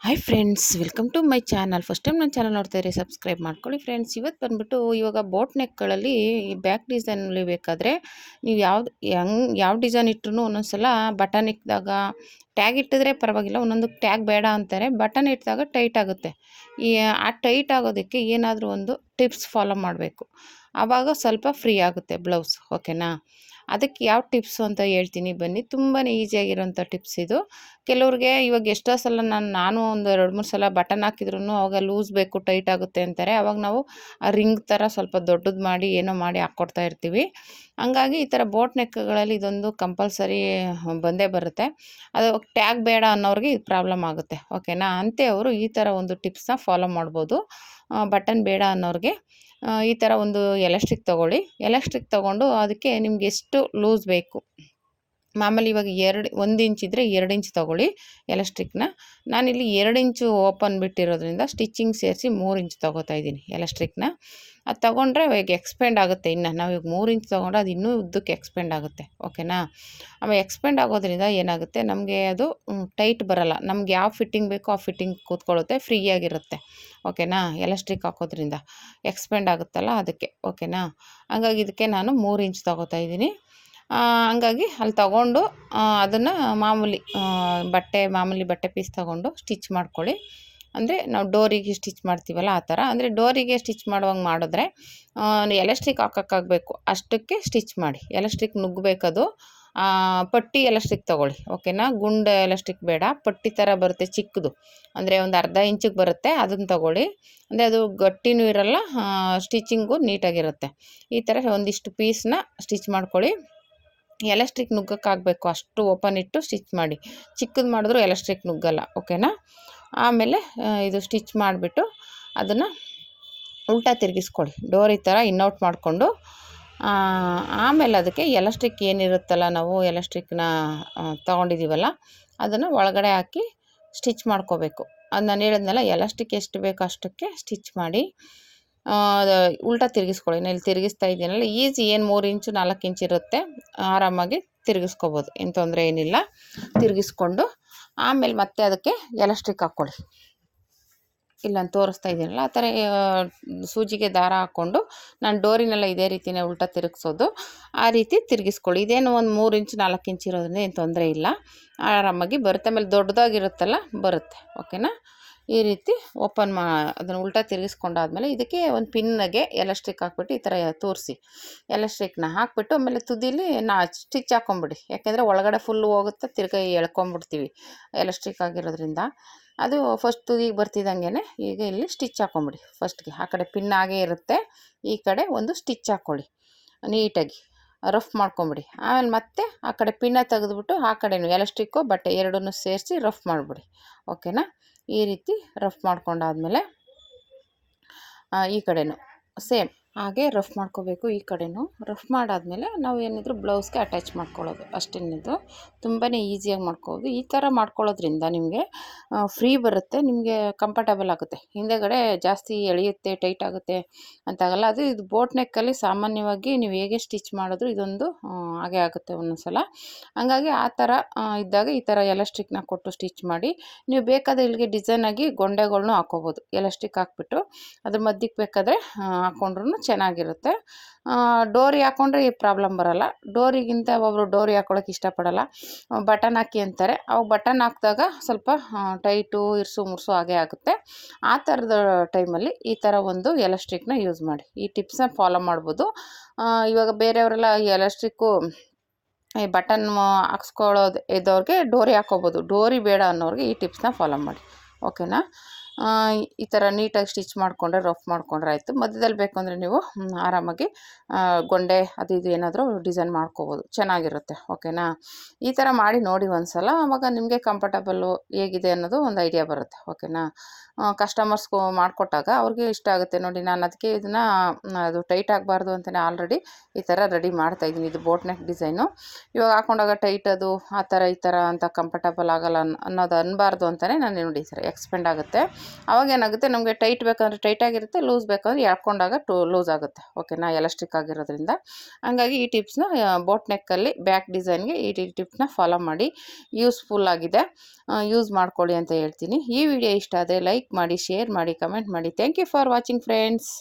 Hi friends, welcome to my channel. First time ನನ್ನ channel ನೋಡ್ತಾ ಇರಿ, ಸಬ್ಸ್ಕ್ರೈಬ್ ಮಾಡ್ಕೊಳ್ಳಿ ಫ್ರೆಂಡ್ಸ್. ಇವತ್ತು ಬಂದುಬಿಟ್ಟು ಇವಾಗ ಬೋಟ್ ನೆಕ್ಗಳಲ್ಲಿ ಈ ಬ್ಯಾಕ್ ಡಿಸೈನ್ ಹೊಲಿಬೇಕಾದ್ರೆ ನೀವು ಯಾವ ಡಿಸೈನ್ ಇಟ್ಟರು ಒಂದೊಂದ್ಸಲ ಬಟನ್ ಇಟ್ಟಿದಾಗ ಟ್ಯಾಗ್ ಇಟ್ಟಿದ್ರೆ ಪರವಾಗಿಲ್ಲ, ಒಂದೊಂದು ಟ್ಯಾಗ್ ಬೇಡ ಅಂತಾರೆ. ಬಟನ್ ಇಟ್ಟಿದಾಗ ಟೈಟ್ ಆಗುತ್ತೆ. ಆ ಟೈಟ್ ಆಗೋದಕ್ಕೆ ಏನಾದರೂ ಒಂದು ಟಿಪ್ಸ್ ಫಾಲೋ ಮಾಡಬೇಕು, ಆವಾಗ ಸ್ವಲ್ಪ ಫ್ರೀ ಆಗುತ್ತೆ ಬ್ಲೌಸ್. ಓಕೆನಾ? ಅದಕ್ಕೆ ಯಾವ ಟಿಪ್ಸು ಅಂತ ಹೇಳ್ತೀನಿ ಬನ್ನಿ. ತುಂಬಾ ಈಸಿಯಾಗಿರೋಂಥ ಟಿಪ್ಸ್ ಇದು. ಕೆಲವ್ರಿಗೆ ಇವಾಗ ಎಷ್ಟೋ ಸಲ ನಾನು ಒಂದು 2-3 ಸಲ ಬಟನ್ ಹಾಕಿದ್ರೂ ಅವಾಗ ಲೂಸ್ ಬೇಕು, ಟೈಟ್ ಆಗುತ್ತೆ ಅಂತಾರೆ. ಅವಾಗ ನಾವು ಆ ರಿಂಗ್ ಥರ ಸ್ವಲ್ಪ ದೊಡ್ಡದು ಮಾಡಿ ಏನೋ ಮಾಡಿ ಹಾಕ್ಕೊಡ್ತಾ ಇರ್ತೀವಿ. ಹಂಗಾಗಿ ಈ ಥರ ಬೋಟ್ ನೆಕ್ಗಳಲ್ಲಿ ಇದೊಂದು ಕಂಪಲ್ಸರಿ ಬಂದೇ ಬರುತ್ತೆ. ಅದು ಟ್ಯಾಗ್ ಬೇಡ ಅನ್ನೋರಿಗೆ ಇದು ಪ್ರಾಬ್ಲಮ್ ಆಗುತ್ತೆ. ಓಕೆನಾ? ಅಂತೆ ಅವರು ಈ ಥರ ಒಂದು ಟಿಪ್ಸ್ನ ಫಾಲೋ ಮಾಡ್ಬೋದು. ಬಟನ್ ಬೇಡ ಅನ್ನೋರಿಗೆ ಈ ಥರ ಒಂದು ಎಲಾಸ್ಟಿಕ್ ತೊಗೊಳ್ಳಿ. ಎಲಾಸ್ಟಿಕ್ ತೊಗೊಂಡು ಅದಕ್ಕೆ ನಿಮ್ಗೆ ಎಷ್ಟು ಲೂಸ್ ಬೇಕು, ಮಾಮೂಲಿ ಇವಾಗ 1 ಇಂಚ್ ಇದ್ದರೆ 2 ಇಂಚ್ ತೊಗೊಳ್ಳಿ ಎಲಾಸ್ಟಿಕ್ನ. ನಾನಿಲ್ಲಿ 2 ಇಂಚು ಓಪನ್ ಬಿಟ್ಟಿರೋದ್ರಿಂದ ಸ್ಟಿಚಿಂಗ್ ಸೇರಿಸಿ 3 ಇಂಚ್ ತೊಗೋತಾ ಇದ್ದೀನಿ ಎಲಾಸ್ಟಿಕ್ನ. ಅದು ತೊಗೊಂಡ್ರೆ ಇವಾಗ ಎಕ್ಸ್ಪೆಂಡ್ ಆಗುತ್ತೆ. ಇನ್ನು ನಾವು ಈಗ 3 ಇಂಚ್ ತೊಗೊಂಡ್ರೆ ಅದು ಇನ್ನೂ ಉದ್ದಕ್ಕೆ ಎಕ್ಸ್ಪೆಂಡ್ ಆಗುತ್ತೆ. ಓಕೆನಾ? ಆಮೇಲೆ ಎಕ್ಸ್ಪೆಂಡ್ ಆಗೋದ್ರಿಂದ ಏನಾಗುತ್ತೆ, ನಮಗೆ ಅದು ಟೈಟ್ ಬರೋಲ್ಲ. ನಮ್ಗೆ ಯಾವ ಫಿಟ್ಟಿಂಗ್ ಬೇಕೋ ಆ ಫಿಟ್ಟಿಂಗ್ ಕೂತ್ಕೊಳ್ಳುತ್ತೆ, ಫ್ರೀಯಾಗಿರುತ್ತೆ. ಓಕೆನಾ? ಎಲಾಸ್ಟಿಕ್ ಹಾಕೋದ್ರಿಂದ ಎಕ್ಸ್ಪೆಂಡ್ ಆಗುತ್ತಲ್ಲ ಅದಕ್ಕೆ. ಓಕೆನಾ? ಹಂಗಾಗಿ ಇದಕ್ಕೆ ನಾನು 3 ಇಂಚ್ ತೊಗೋತಾ ಇದ್ದೀನಿ. ಹಂಗಾಗಿ ಅಲ್ಲಿ ತೊಗೊಂಡು ಅದನ್ನು ಮಾಮೂಲಿ ಬಟ್ಟೆ ಪೀಸ್ ತೊಗೊಂಡು ಸ್ಟಿಚ್ ಮಾಡ್ಕೊಳ್ಳಿ. ಅಂದರೆ ನಾವು ಡೋರಿಗೆ ಸ್ಟಿಚ್ ಮಾಡ್ತೀವಲ್ಲ ಆ ಥರ. ಅಂದರೆ ಡೋರಿಗೆ ಸ್ಟಿಚ್ ಮಾಡುವಂಗೆ ಮಾಡಿದ್ರೆ ಎಲಾಸ್ಟಿಕ್ ಹಾಕೋಕ್ಕಾಗಬೇಕು ಅಷ್ಟಕ್ಕೆ ಸ್ಟಿಚ್ ಮಾಡಿ. ಎಲಾಸ್ಟಿಕ್ ನುಗ್ಗಬೇಕದು. ಪಟ್ಟಿ ಎಲಾಸ್ಟಿಕ್ ತೊಗೊಳ್ಳಿ. ಓಕೆನಾ? ಗುಂಡು ಎಲಾಸ್ಟಿಕ್ ಬೇಡ, ಪಟ್ಟಿ ಥರ ಬರುತ್ತೆ ಚಿಕ್ಕದು, ಅಂದರೆ ಒಂದು ಅರ್ಧ ಇಂಚಿಗೆ ಬರುತ್ತೆ, ಅದನ್ನು ತೊಗೊಳ್ಳಿ. ಅಂದರೆ ಅದು ಗಟ್ಟಿನೂ ಇರಲ್ಲ, ಸ್ಟಿಚಿಂಗು ನೀಟಾಗಿರುತ್ತೆ. ಈ ಥರ ಒಂದಿಷ್ಟು ಪೀಸ್ನ ಸ್ಟಿಚ್ ಮಾಡ್ಕೊಳ್ಳಿ. ಎಲಾಸ್ಟಿಕ್ ನುಗ್ಗಕ್ಕಾಗಬೇಕು ಅಷ್ಟು ಓಪನ್ ಇಟ್ಟು ಸ್ಟಿಚ್ ಮಾಡಿ. ಚಿಕ್ಕದು ಮಾಡಿದ್ರು ಎಲಾಸ್ಟಿಕ್ ನುಗ್ಗಲ್ಲ. ಓಕೆನಾ? ಆಮೇಲೆ ಇದು ಸ್ಟಿಚ್ ಮಾಡಿಬಿಟ್ಟು ಅದನ್ನು ಉಲ್ಟಾ ತಿರುಗಿಸ್ಕೊಳ್ಳಿ. ಡೋರಿ ಥರ ಇನ್ನೌಟ್ ಮಾಡಿಕೊಂಡು ಆಮೇಲೆ ಅದಕ್ಕೆ ಎಲಾಸ್ಟಿಕ್ ಏನಿರುತ್ತಲ್ಲ, ನಾವು ಎಲಾಸ್ಟಿಕ್ನ ತೊಗೊಂಡಿದ್ದೀವಲ್ಲ ಅದನ್ನು ಒಳಗಡೆ ಹಾಕಿ ಸ್ಟಿಚ್ ಮಾಡ್ಕೋಬೇಕು. ಅದು ನಾನು ಹೇಳಿದ್ನಲ್ಲ, ಎಲಾಸ್ಟಿಕ್ ಎಷ್ಟು ಬೇಕೋ ಅಷ್ಟಕ್ಕೆ ಸ್ಟಿಚ್ ಮಾಡಿ ಉಲ್ಟಾ ತಿರುಗಿಸ್ಕೊಳ್ಳಿ. ನಾನು ಇಲ್ಲಿ ತಿರುಗಿಸ್ತಾ ಇದ್ದೀನಲ್ಲ, ಈಸಿ. ಏನು 3 ಇಂಚು 4 ಇಂಚ್ ಇರುತ್ತೆ, ಆರಾಮಾಗಿ ತಿರುಗಿಸ್ಕೋಬೋದು, ಏನು ತೊಂದರೆ ಏನಿಲ್ಲ. ತಿರುಗಿಸ್ಕೊಂಡು ಆಮೇಲೆ ಮತ್ತೆ ಅದಕ್ಕೆ ಎಲಾಸ್ಟಿಕ್ ಹಾಕ್ಕೊಳ್ಳಿ. ಇಲ್ಲ ನಾನು ತೋರಿಸ್ತಾ ಇದ್ದೀನಲ್ಲ ಆ ಥರ ಸೂಜಿಗೆ ದಾರ ಹಾಕ್ಕೊಂಡು, ನಾನು ಡೋರಿನೆಲ್ಲ ಇದೇ ರೀತಿಯೇ ಉಲ್ಟಾ ತಿರುಗಿಸೋದು, ಆ ರೀತಿ ತಿರುಗಿಸ್ಕೊಳ್ಳಿ. ಇದೇನು ಒಂದು 3 ಇಂಚ್ 4 ಇಂಚ್ ಇರೋದ್ರಿಂದ ಏನು ತೊಂದರೆ ಇಲ್ಲ, ಆರಾಮಾಗಿ ಬರುತ್ತೆ. ಆಮೇಲೆ ದೊಡ್ಡದಾಗಿರುತ್ತಲ್ಲ ಬರುತ್ತೆ. ಓಕೆನಾ? ಈ ರೀತಿ ಅದನ್ನು ಉಲ್ಟಾ ತಿರುಗಿಸ್ಕೊಂಡಾದ್ಮೇಲೆ ಇದಕ್ಕೆ ಒಂದು ಪಿನ್ನಿಗೆ ಎಲಾಸ್ಟಿಕ್ ಹಾಕ್ಬಿಟ್ಟು ಈ ಥರ ತೋರಿಸಿ ಎಲಾಸ್ಟಿಕ್ನ ಹಾಕ್ಬಿಟ್ಟು ಆಮೇಲೆ ತುದಿಲಿ ಸ್ಟಿಚ್ ಹಾಕ್ಕೊಂಬಿಡಿ. ಯಾಕೆಂದರೆ ಒಳಗಡೆ ಫುಲ್ಲು ಹೋಗುತ್ತೆ, ತಿರ್ಗಿ ಎಳ್ಕೊಂಬಿಡ್ತೀವಿ ಎಲಾಸ್ಟಿಕ್ ಆಗಿರೋದ್ರಿಂದ. ಅದು ಫಸ್ಟ್ ತುದಿಗೆ ಬರ್ತಿದ್ದಂಗೆ ಈಗ ಇಲ್ಲಿ ಸ್ಟಿಚ್ ಹಾಕ್ಕೊಂಬಿಡಿ. ಫಸ್ಟ್ಗೆ ಆ ಕಡೆ ಪಿನ್ ಆಗೇ ಇರುತ್ತೆ, ಈ ಕಡೆ ಒಂದು ಸ್ಟಿಚ್ ಹಾಕ್ಕೊಳ್ಳಿ ನೀಟಾಗಿ, ರಫ್ ಮಾಡ್ಕೊಂಬಿಡಿ. ಆಮೇಲೆ ಮತ್ತೆ ಆ ಕಡೆ ಪಿನ್ನ ತೆಗೆದುಬಿಟ್ಟು ಆ ಕಡೆನೂ ಎಲಾಸ್ಟಿಕ್ಕು ಬಟ್ಟೆ ಎರಡನ್ನೂ ಸೇರಿಸಿ ರಫ್ ಮಾಡಿಬಿಡಿ. ಓಕೆನಾ? ಈ ರೀತಿ ರಫ್ ಮಾಡ್ಕೊಂಡಾದ್ಮೇಲೆ ಈ ಕಡೆನೂ ಸೇಮ್ ಹಾಗೆ ರಫ್ ಮಾಡ್ಕೋಬೇಕು. ಈ ಕಡೆನೂ ರಫ್ ಮಾಡಾದಮೇಲೆ ನಾವು ಏನಿದ್ರು ಬ್ಲೌಸ್ಗೆ ಅಟ್ಯಾಚ್ ಮಾಡ್ಕೊಳ್ಳೋದು ಅಷ್ಟೇನಿದು. ತುಂಬಾ ಈಸಿಯಾಗಿ ಮಾಡ್ಕೋಬೋದು. ಈ ಥರ ಮಾಡ್ಕೊಳ್ಳೋದ್ರಿಂದ ನಿಮಗೆ ಫ್ರೀ ಬರುತ್ತೆ, ನಿಮಗೆ ಕಂಫರ್ಟಬಲ್ ಆಗುತ್ತೆ. ಹಿಂದೆಗಡೆ ಜಾಸ್ತಿ ಎಳೆಯುತ್ತೆ, ಟೈಟ್ ಆಗುತ್ತೆ ಅಂತಾಗಲ್ಲ. ಇದು ಬೋಟ್ ನೆಕ್ಕಲ್ಲಿ ಸಾಮಾನ್ಯವಾಗಿ ನೀವು ಹೇಗೆ ಸ್ಟಿಚ್ ಮಾಡಿದ್ರು ಇದೊಂದು ಹಾಗೆ ಆಗುತ್ತೆ ಒಂದೊಂದು ಸಲ. ಹಂಗಾಗಿ ಆ ಥರ ಇದ್ದಾಗ ಈ ಥರ ಎಲಾಸ್ಟಿಕ್ನ ಕೊಟ್ಟು ಸ್ಟಿಚ್ ಮಾಡಿ. ನೀವು ಬೇಕಾದರೆ ಇಲ್ಲಿಗೆ ಡಿಸೈನಾಗಿ ಗೊಂಡೆಗಳ್ನೂ ಹಾಕ್ಕೋಬೋದು. ಎಲಾಸ್ಟಿಕ್ ಹಾಕ್ಬಿಟ್ಟು ಅದ್ರ ಮಧ್ಯಕ್ಕೆ ಬೇಕಾದರೆ ಹಾಕ್ಕೊಂಡ್ರೂ ಚೆನ್ನಾಗಿರುತ್ತೆ. ಡೋರಿ ಹಾಕ್ಕೊಂಡ್ರೆ ಈ ಪ್ರಾಬ್ಲಮ್ ಬರೋಲ್ಲ. ಡೋರಿಗಿಂತ ಒಬ್ಬರು ಡೋರಿ ಹಾಕ್ಕೊಳ್ಳೋಕೆ ಇಷ್ಟಪಡಲ್ಲ, ಬಟನ್ ಹಾಕಿ ಅಂತಾರೆ. ಅವಾಗ ಬಟನ್ ಹಾಕಿದಾಗ ಸ್ವಲ್ಪ ಟೈಟು ಇರ್ಸು ಮುರ್ಸು ಹಾಗೆ ಆಗುತ್ತೆ. ಆ ಥರದ ಟೈಮಲ್ಲಿ ಈ ಥರ ಒಂದು ಎಲಾಸ್ಟಿಕ್ನ ಯೂಸ್ ಮಾಡಿ. ಈ ಟಿಪ್ಸ್ನ ಫಾಲೋ ಮಾಡ್ಬೋದು. ಇವಾಗ ಬೇರೆಯವರೆಲ್ಲ ಎಲಾಸ್ಟಿಕ್ಕು ಈ ಬಟನ್ ಹಾಕ್ಸ್ಕೊಳ್ಳೋದು ಇದ್ದವ್ರಿಗೆ ಡೋರಿ ಹಾಕ್ಕೋಬೋದು. ಡೋರಿ ಬೇಡ ಅನ್ನೋರಿಗೆ ಈ ಟಿಪ್ಸ್ನ ಫಾಲೋ ಮಾಡಿ. ಓಕೆನಾ? ಈ ಥರ ನೀಟಾಗಿ ಸ್ಟಿಚ್ ಮಾಡಿಕೊಂಡ್ರೆ, ರಫ್ ಮಾಡಿಕೊಂಡ್ರೆ ಆಯಿತು. ಮಧ್ಯದಲ್ಲಿ ಬೇಕು ಅಂದರೆ ನೀವು ಆರಾಮಾಗಿ ಗೊಂಡೆ ಅದು ಇದು ಏನಾದರೂ ಡಿಸೈನ್ ಮಾಡ್ಕೋಬೋದು, ಚೆನ್ನಾಗಿರುತ್ತೆ. ಓಕೆನಾ? ಈ ಥರ ಮಾಡಿ ನೋಡಿ ಒಂದ್ಸಲ, ಆವಾಗ ನಿಮಗೆ ಕಂಫರ್ಟಬಲ್ಲು ಹೇಗಿದೆ ಅನ್ನೋದು ಒಂದು ಐಡಿಯಾ ಬರುತ್ತೆ. ಓಕೆನಾ? ಕಸ್ಟಮರ್ಸ್ಗೂ ಮಾಡಿಕೊಟ್ಟಾಗ ಅವ್ರಿಗೆ ಇಷ್ಟ ಆಗುತ್ತೆ. ನೋಡಿ, ನಾನು ಅದಕ್ಕೆ ಇದನ್ನು ಅದು ಟೈಟ್ ಆಗಬಾರ್ದು ಅಂತಲೇ ಆಲ್ರೆಡಿ ಈ ಥರ ರೆಡಿ ಮಾಡ್ತಾಯಿದ್ದೀನಿ. ಇದು ಬೋಟ್ ನೆಕ್ ಡಿಸೈನು. ಇವಾಗ ಹಾಕೊಂಡಾಗ ಟೈಟ್ ಅದು ಆ ಥರ ಈ ಥರ ಅಂತ ಕಂಫರ್ಟಬಲ್ ಆಗಲ್ಲ ಅನ್ನೋದು ಅನ್ನಬಾರ್ದು ಅಂತಲೇ ನಾನು ನೋಡಿ ಈ ಥರ ಎಕ್ಸ್ಪೆಂಡ್ ಆಗುತ್ತೆ. ಅವಾಗ ಏನಾಗುತ್ತೆ ನಮಗೆ ಟೈಟ್ ಬೇಕಂದ್ರೆ ಟೈಟ್ ಆಗಿರುತ್ತೆ, ಲೂಸ್ ಬೇಕಂದ್ರೆ ಎಳ್ಕೊಂಡಾಗ ಲೂಸ್ ಆಗುತ್ತೆ. ಓಕೆನಾ, ಎಲಾಸ್ಟಿಕ್ ಆಗಿರೋದ್ರಿಂದ. ಹಂಗಾಗಿ ಈ ಟಿಪ್ಸ್ನ ಬೋಟ್ ನೆಕ್ಕಲ್ಲಿ ಬ್ಯಾಕ್ ಡಿಸೈನ್ಗೆ ಈ ಟಿಪ್ಸ್ನ ಫಾಲೋ ಮಾಡಿ. ಯೂಸ್ಫುಲ್ ಆಗಿದೆ, ಯೂಸ್ ಮಾಡ್ಕೊಳ್ಳಿ ಅಂತ ಹೇಳ್ತೀನಿ. ಈ ವಿಡಿಯೋ ಇಷ್ಟ ಆದರೆ ಲೈಕ್ ಮಾಡಿ, ಶೇರ್ ಮಾಡಿ, ಕಮೆಂಟ್ ಮಾಡಿ. Thank you for watching friends.